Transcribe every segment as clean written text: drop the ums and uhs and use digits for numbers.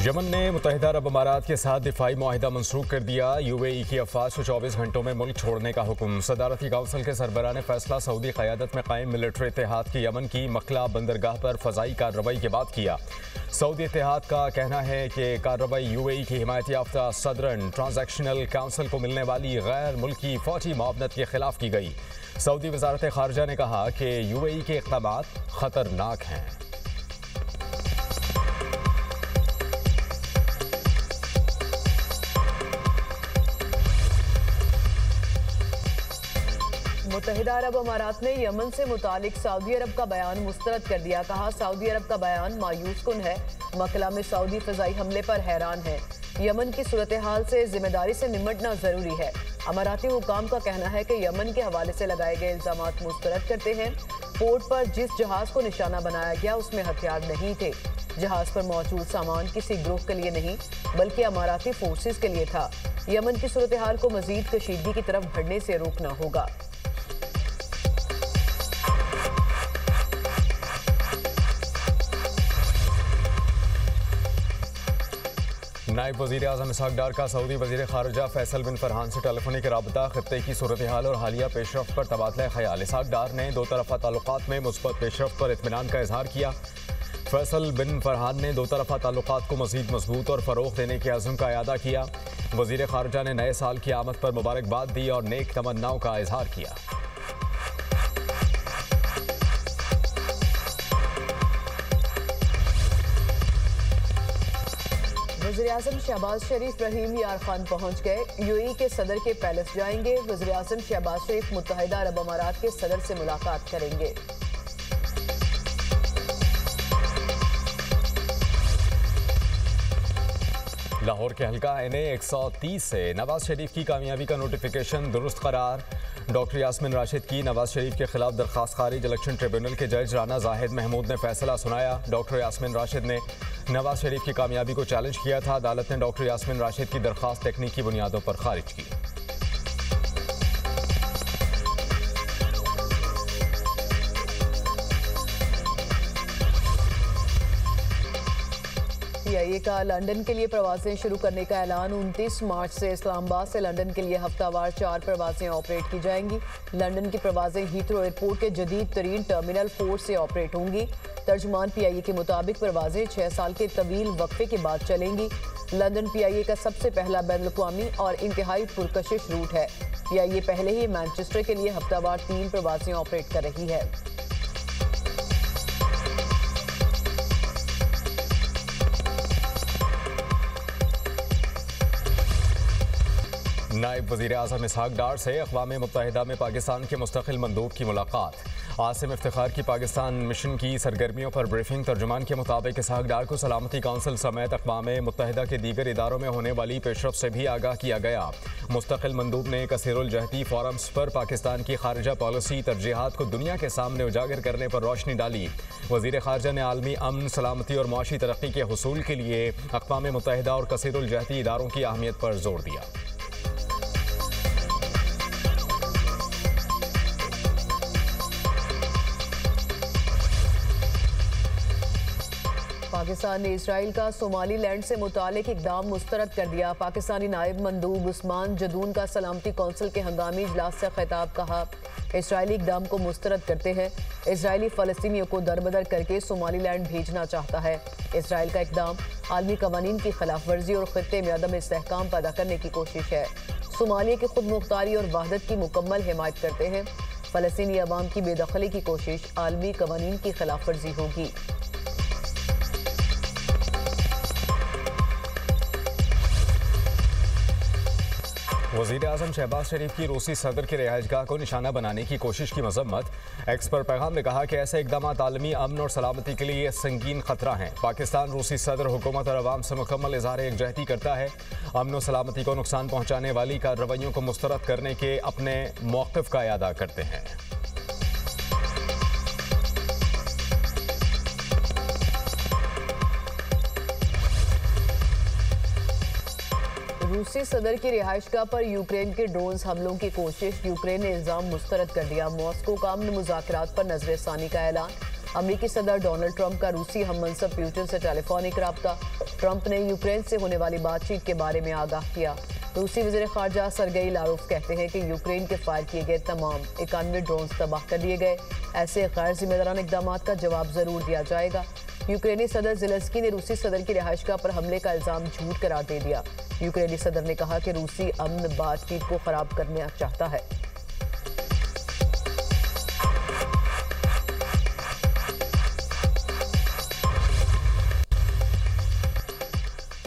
Yemen ने मुत्तहिदा अरब अमारात के साथ दिफाई मुआहिदा मंसूख कर दिया। यूएई की अफवाज को 24 घंटों में मुल्क छोड़ने का हुक्म। सदारती काउंसिल के सरबराह ने फैसला सऊदी क़यादत में कायम मिलिट्री इत्तेहाद की यमन की मकला बंदरगाह पर फ़ज़ाई कार्रवाई के बाद किया। सऊदी इत्तेहाद का कहना है कि कार्रवाई यूएई की हिमायत याफ्ता सदरन ट्रांजैक्शनल काउंसिल को मिलने वाली गैर मुल्की फ़ौजी मुआवनत के खिलाफ की गई। सऊदी वज़ारत ख़ारजा ने कहा कि यूएई के इक़दामात ख़तरनाक हैं। मुत्तहिदा अरब अमारात ने यमन से मुतालिक सऊदी अरब का बयान मुस्तरद कर दिया। कहा, सऊदी अरब का बयान मायूस कुन है। मकला में सऊदी फ़िज़ाई हमले पर हैरान है। यमन की सूरत हाल से जिम्मेदारी से निमटना ज़रूरी है। अमाराती हुकाम का कहना है कि यमन के हवाले से लगाए गए इल्ज़ामात मुस्तरद करते हैं। पोर्ट पर जिस जहाज़ को निशाना बनाया गया उसमें हथियार नहीं थे। जहाज़ पर मौजूद सामान किसी ग्रुप के लिए नहीं बल्कि अमाराती फोर्सेस के लिए था। यमन की सूरत हाल को मज़ीद कशीदगी की तरफ बढ़ने से रोकना होगा। नायब वज़ीर आज़म इसहाक डार का सऊदी वज़ीर ख़ारजा फैसल बिन फरहान से टेलीफोनिक रब्ता खित्ते की सूरत हाल और हालिया पेशरफ्त पर तबादला ख्याल। इसहाक डार ने दो तरफ़ा ताल्लुकात में मुस्बत पेशरफ्त पर इत्मीनान का इजहार किया। फैसल बिन फरहान ने दो तरफ़ा ताल्लुकात को मज़ीद मजबूत और फ़रोग़ देने के अज़्म का इआदा किया। वज़ीर ख़ारजा ने नए साल की आमद पर मुबारकबाद दी और नेक तमन्नाओं का इजहार किया। वज़ीर आज़म शहबाज शरीफ रहीम यार खान पहुँच गए। यूएई के सदर के पैलेस जाएंगे। वज़ीर आज़म शहबाज शरीफ मुत्तहिदा अरब अमारात के सदर से मुलाकात करेंगे। लाहौर के हल्का NA 130 से नवाज शरीफ की कामयाबी का नोटिफिकेशन दुरुस्त करार। डॉक्टर यास्मिन राशिद की नवाज शरीफ के खिलाफ दरख्वास्त खारिज। इलेक्शन ट्रिब्यूनल के जज राना जाहिद महमूद ने फैसला सुनाया। डॉक्टर यास्मिन राशिद ने नवाज शरीफ की कामयाबी को चैलेंज किया था। अदालत ने डॉक्टर यास्मिन राशिद की दरख्वास्त तकनीकी बुनियादों पर खारिज की। PIA का लंदन के लिए प्रवासें शुरू करने का ऐलान। 29 मार्च से इस्लामाबाद से लंदन के लिए हफ्तावार 4 प्रवासें ऑपरेट की जाएंगी। लंदन की प्रवासें हीथ्रो एयरपोर्ट के जदीद तरीन टर्मिनल 4 से ऑपरेट होंगी। तर्जुमान PIA के मुताबिक प्रवासें 6 साल के तवील वक्फे के बाद चलेंगी। लंदन PIA का सबसे पहला बैनुल-अक़वामी और इंतहाई पुरकशिश रूट है। PIA पहले ही मैनचेस्टर के लिए हफ्तावार 3 प्रवासें ऑपरेट कर रही है। नायब वज़ीर आज़म इसहाक डार से अक़वाम मुत्तहिदा में पाकिस्तान के मुस्तक़िल मंदूब की मुलाकात। आसिम इफ्तिखार की पाकिस्तान मिशन की सरगर्मियों पर ब्रीफिंग। तर्जुमान के मुताबिक इसहाक डार को सलामती काउंसिल समेत अक़वाम मुत्तहिदा के दीगर इदारों में होने वाली पेशरफ्त से भी आगाह किया गया। मुस्तक़िल मंदूब ने कसीरुल-जहती फोरम्स पर पाकिस्तान की खारजा पॉलिसी तरजीहात को दुनिया के सामने उजागर करने पर रोशनी डाली। वज़ीर ख़ारजा ने आलमी अमन, सलामती और मुआशी तरक्की के हुसूल के लिए अक़वाम मुत्तहिदा और कसीरुल-जहती इदारों की अहमियत पर जोर दिया। पाकिस्तान ने इसराइल का सोमालीलैंड से मुतालिक इक़दाम मुस्तरद कर दिया। पाकिस्तानी नायब मंदूब उस्मान जदून का सलामती कौंसिल के हंगामी इजलास से खिताब। कहा, इसराइली इक़दाम को मुस्तरद करते हैं। इसराइली फ़लस्तीनियों को दरबदर करके सोमालीलैंड भेजना चाहता है। इसराइल का इक़दाम आलमी कवानीन की खिलाफ वर्जी और खित्ते में अदम इस्तेहकाम पैदा करने की कोशिश है। सोमालिया की खुद मुख्तारी और वहदत की मुकम्मल हिमायत करते हैं। फ़लस्तीनी अवाम की बेदखली की कोशिश आलमी कवानीन की खिलाफ वर्जी होगी। वज़ीर आज़म शहबाज शरीफ की रूसी सदर की रिहाइशगाह को निशाना बनाने की कोशिश की मजम्मत। एक्स पर पैगाम में कहा कि ऐसे इक़दाम आलमी अमन और सलामती के लिए संगीन खतरा हैं। पाकिस्तान रूसी सदर हुकूमत और अवाम से मुकम्मल इज़हार यकजहती करता है। अमन और सलामती को नुकसान पहुँचाने वाली कार्रवाइयों को मुस्तरद करने के अपने मौक़िफ़ का इआदा करते हैं। रूसी सदर की रिहाइशगाह पर यूक्रेन के ड्रोन्स हमलों की कोशिश। यूक्रेन ने इल्जाम मुस्तरद कर दिया। मॉस्को का अमन मुज़ाकरात पर नजरसानी का ऐलान। अमेरिकी सदर डोनाल्ड ट्रंप का रूसी हम मनसब पुतिन से टेलीफोनिक रब्ता। ट्रंप ने यूक्रेन से होने वाली बातचीत के बारे में आगाह किया। रूसी वज़ीर ख़ारजा सरगेई लारोव कहते हैं कि यूक्रेन के फायर किए गए तमाम 91 ड्रोन तबाह कर दिए गए। ऐसे गैर जिम्मेदाराना इक़दाम का जवाब ज़रूर दिया जाएगा। यूक्रेनी सदर ज़ेलेंस्की ने रूसी सदर की रिहाइशगाह पर हमले का इल्ज़ाम झूठ करार दे दिया। यूक्रेनी सदर ने कहा कि रूसी अमन बातचीत को ख़राब करना चाहता है।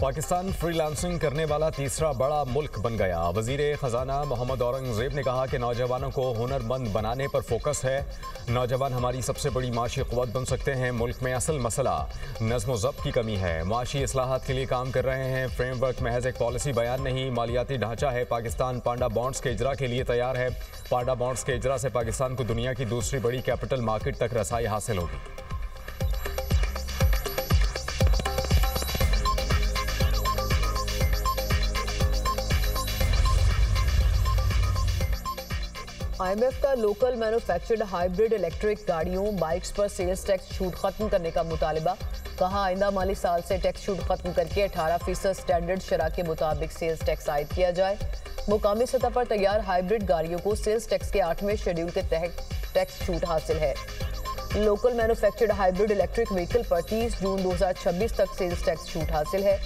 पाकिस्तान फ्रीलांसिंग करने वाला तीसरा बड़ा मुल्क बन गया। वजीर खजाना मोहम्मद औरंगजेब ने कहा कि नौजवानों को हुनरमंद बनाने पर फोकस है। नौजवान हमारी सबसे बड़ी माशी क़ुव्वत बन सकते हैं। मुल्क में असल मसला नज़्म व ज़ब्त की कमी है। माशी इस्लाहात के लिए काम कर रहे हैं। फ्रेमवर्क महज एक पॉलिसी बयान नहीं, मालियाती ढांचा है। पाकिस्तान पांडा बॉन्ड्स के इजरा के लिए तैयार है। पांडा बॉन्ड्स के इजरा से पाकिस्तान को दुनिया की दूसरी बड़ी कैपिटल मार्केट तक रसाई हासिल होगी। IMF का लोकल मैन्युफैक्चर्ड हाइब्रिड इलेक्ट्रिक गाड़ियों बाइक्स पर सेल्स टैक्स छूट खत्म करने का मुतालिबा। कहा आइंदा माली साल से टैक्स छूट खत्म करके 18% स्टैंडर्ड शरह के मुताबिक सेल्स टैक्स आयद किया जाए। मुकामी सतह पर तैयार हाइब्रिड गाड़ियों को सेल्स टैक्स के 8वें शेड्यूल के तहत टैक्स छूट हासिल है। Local manufactured hybrid electric vehicle पर 30 जून 2026 तक सेल्स टैक्स छूट हासिल है।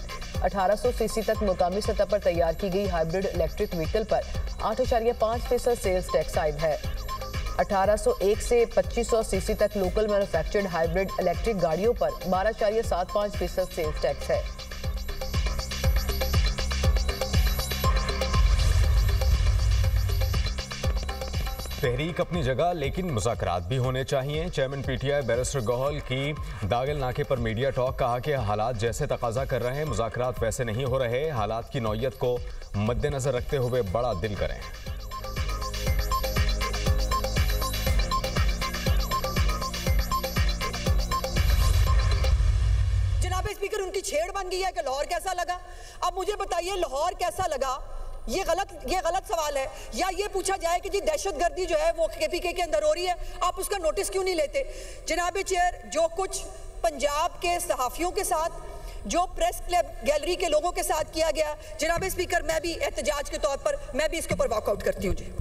1800 सीसी तक मुकामी सतह पर तैयार की गई हाइब्रिड इलेक्ट्रिक व्हीकल पर 8.5% सेल्स टैक्स आयद है। 1801 से 2500 सीसी तक लोकल मैन्युफैक्चर्ड हाइब्रिड इलेक्ट्रिक गाड़ियों पर 12.75% सेल्स टैक्स है। तहरीक अपनी जगह, लेकिन मुज़ाकरात भी होने चाहिए। चेयरमैन PTI बैरिस्टर गौहल की दागल नाके पर मीडिया टॉक। कहा कि हालात जैसे तकाजा कर रहे हैं मुज़ाकरात वैसे नहीं हो रहे। हालात की नौयत को मद्देनजर रखते हुए बड़ा दिल करें। जनाब स्पीकर, उनकी छेड़ बन गई है कि लाहौर कैसा लगा। अब मुझे बताइए लाहौर कैसा लगा। ये गलत सवाल है। या ये पूछा जाए कि जी दहशतगर्दी जो है वो KPK के अंदर हो रही है, आप उसका नोटिस क्यों नहीं लेते। जनाब चेयर, जो कुछ पंजाब के सहाफ़ियों के साथ, जो प्रेस क्लब गैलरी के लोगों के साथ किया गया, जनाब स्पीकर, मैं भी एहतजाज के तौर पर मैं भी इसके ऊपर वॉकआउट करती हूँ। जी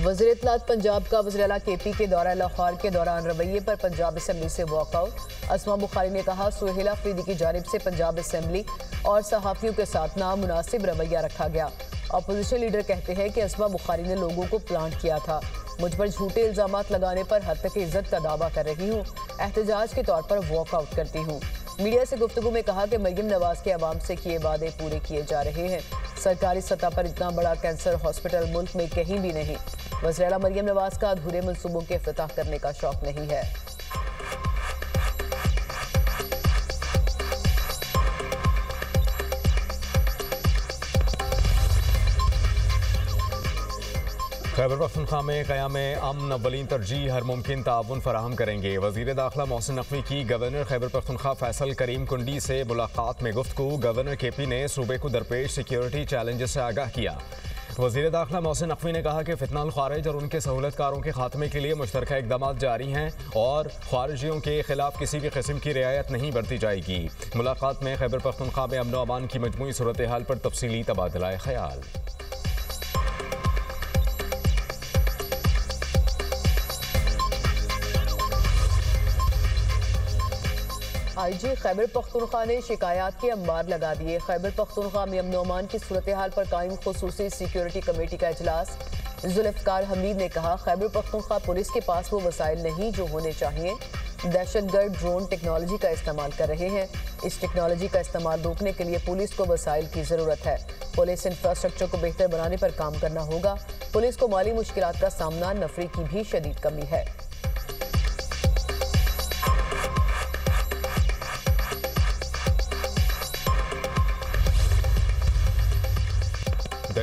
वज़ीर इत्तलात पंजाब का वज़ीर आला KP के दौरा लाहौर के दौरान रवैये पर पंजाब असम्बली से वॉकआउट। अस्मा बुखारी ने कहा सुहेल अफरीदी की जानिब से पंजाब असम्बली और सहाफ़ियों के साथ नामुनासिब रवैया रखा गया। अपोजिशन लीडर कहते हैं कि अस्मा बुखारी ने लोगों को प्लांट किया था। मुझ पर झूठे इल्ज़ामात लगाने पर हद तक इज्जत का दावा कर रही हूँ। एहतजाज के तौर पर वॉकआउट करती हूँ। मीडिया से गुफ्तगू में कहा कि मरियम नवाज के अवाम से किए वादे पूरे किए जा रहे हैं। सरकारी सतह पर इतना बड़ा कैंसर हॉस्पिटल मुल्क में कहीं भी नहीं। वज़ीर आला मरियम नवाज का अधूरे मंसूबों के इफ्तिताह करने का शौक नहीं है। खैबर पख्तूनख्वा में क़याम अमन अव्वलीन तरजीह हर मुमकिन ताउन फराहम करेंगे। वज़ीर दाखिला मोहसिन नकवी की गवर्नर खैबर पख्तूनख्वा फैसल करीम कुंडी से मुलाकात में गुफ्तगू। गवर्नर KP ने सूबे को दरपेश सिक्योरिटी चैलेंजेस से आगाह किया। वज़ीर दाखिला मोहसिन नकवी ने कहा कि फितनाल ख़ारिज और उनके सहूलतकारों के खात्मे के लिए मुश्तरका इक़दाम जारी हैं और ख़ारिजियों के खिलाफ किसी भी किस्म की रियायत नहीं बरती जाएगी। मुलाकात में खैबर पख्तूनख्वा में अमन व अमान की मजमूई सूरत हाल पर तफसीली तबादला ख्याल। IG खैबर पख्तूनख्वा ने शिकायत के अंबार लगा दिए। खैबर पख्तूनख्वा में अमन अमान की सूरत हाल पर कायम खुसूसी सिक्योरिटी कमेटी का इजलास। जुल्फ़िकार हमीद ने कहा खैबर पख्तूनख्वा पुलिस के पास वो वसाइल नहीं जो होने चाहिए। दहशतगर्द ड्रोन टेक्नोलॉजी का इस्तेमाल कर रहे हैं। इस टेक्नोलॉजी का इस्तेमाल रोकने के लिए पुलिस को वसाइल की ज़रूरत है। पुलिस इंफ्रास्ट्रक्चर को बेहतर बनाने पर काम करना होगा। पुलिस को माली मुश्किलात का सामना, नफरी की भी शदीद कमी है।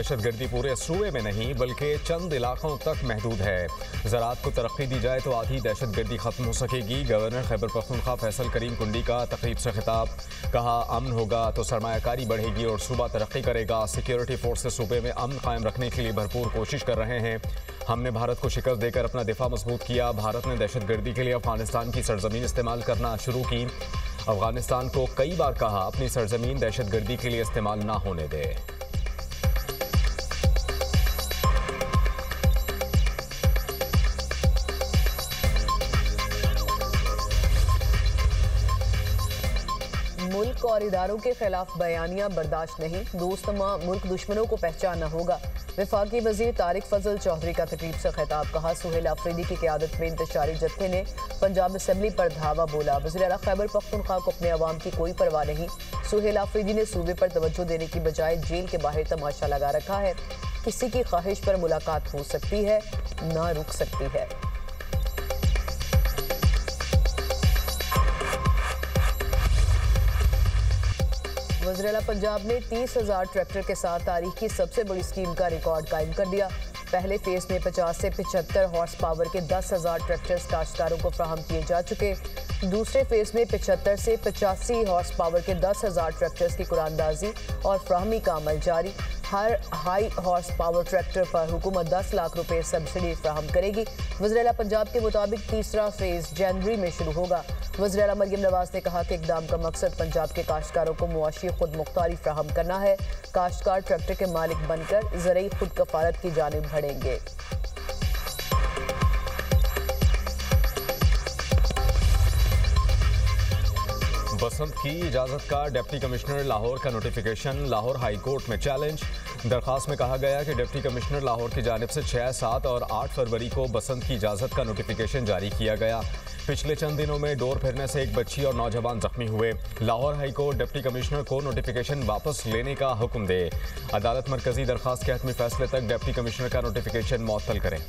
दहशतगर्दी पूरे सूबे में नहीं बल्कि चंद इलाकों तक महदूद है। ज़राअत को तरक्की दी जाए तो आधी दहशतगर्दी खत्म हो सकेगी। गवर्नर खैबर पख्तूनख्वा फैसल करीम कुंडी का तकरीब से खिताब, कहा अमन होगा तो सरमायाकारी बढ़ेगी और सूबा तरक्की करेगा। सिक्योरिटी फोर्सेस सूबे में अमन कायम रखने के लिए भरपूर कोशिश कर रहे हैं। हमने भारत को शिकस्त देकर अपना दिफा मजबूत किया। भारत ने दहशतगर्दी के लिए अफगानिस्तान की सरजमीन इस्तेमाल करना शुरू की। अफगानिस्तान को कई बार कहा अपनी सरजमीन दहशतगर्दी के लिए इस्तेमाल ना होने दे। मुल्क और इदारों के खिलाफ बयानियां बर्दाश्त नहीं, दोस्तमा मुल्क दुश्मनों को पहचानना होगा। वफाकी वजीर तारिक फजल चौधरी का तकरीब से खिताब, कहा सुहेल आफरीदी की क़यादत में इंतशारी जत्थे ने पंजाब असम्बली पर धावा बोला। वज़ीर आला खैबर पख्तूनख्वा को अपने अवाम की कोई परवाह नहीं। सुहेल आफरीदी ने सूबे पर तवज्जो देने की बजाय जेल के बाहर तमाशा लगा रखा है। किसी की ख्वाहिश पर मुलाकात हो सकती है, ना रुक सकती है। वज़ीर-ए-आला पंजाब ने 30,000 ट्रैक्टर के साथ तारीख की सबसे बड़ी स्कीम का रिकॉर्ड कायम कर दिया। पहले फेज में 50 से 75 हॉर्स पावर के 10,000 ट्रैक्टर्स काश्तकारों को फ्राहम किए जा चुके। दूसरे फेज में 75 से 85 हॉर्स पावर के 10,000 ट्रैक्टर्स की कुरानदाजी और फ्राहमी का अमल जारी। हर हाई हॉर्स पावर ट्रैक्टर पर हुकूमत 10 लाख रुपए सब्सिडी फ्राहम करेगी। वज़ीर-ए-आला पंजाब के मुताबिक तीसरा फेज जनवरी में शुरू होगा। वज़ीर-ए-आला मरियम नवाज ने कहा कि इक़दाम का मकसद पंजाब के काश्तकारों को मुआशी खुद मुख्तारी फ्राहम करना है। काश्तकार ट्रैक्टर के मालिक बनकर ज़रई खुद कफालत की जानिब बढ़ेंगे। बसंत की इजाज़त का डिप्टी कमिश्नर लाहौर का नोटिफिकेशन लाहौर हाई कोर्ट में चैलेंज। दरख्वास्त में कहा गया कि डिप्टी कमिश्नर लाहौर की जानिब से 6, 7 और 8 फरवरी को बसंत की इजाज़त का नोटिफिकेशन जारी किया गया। पिछले चंद दिनों में डोर फिरने से एक बच्ची और नौजवान जख्मी हुए। Lahore high court deputy commissioner को नोटिफिकेशन वापस लेने का हुक्म दे। अदालत मरकजी दरख्वास्त के हतमी फैसले तक डिप्टी कमिश्नर का नोटिफिकेशन मुअत्तल करें।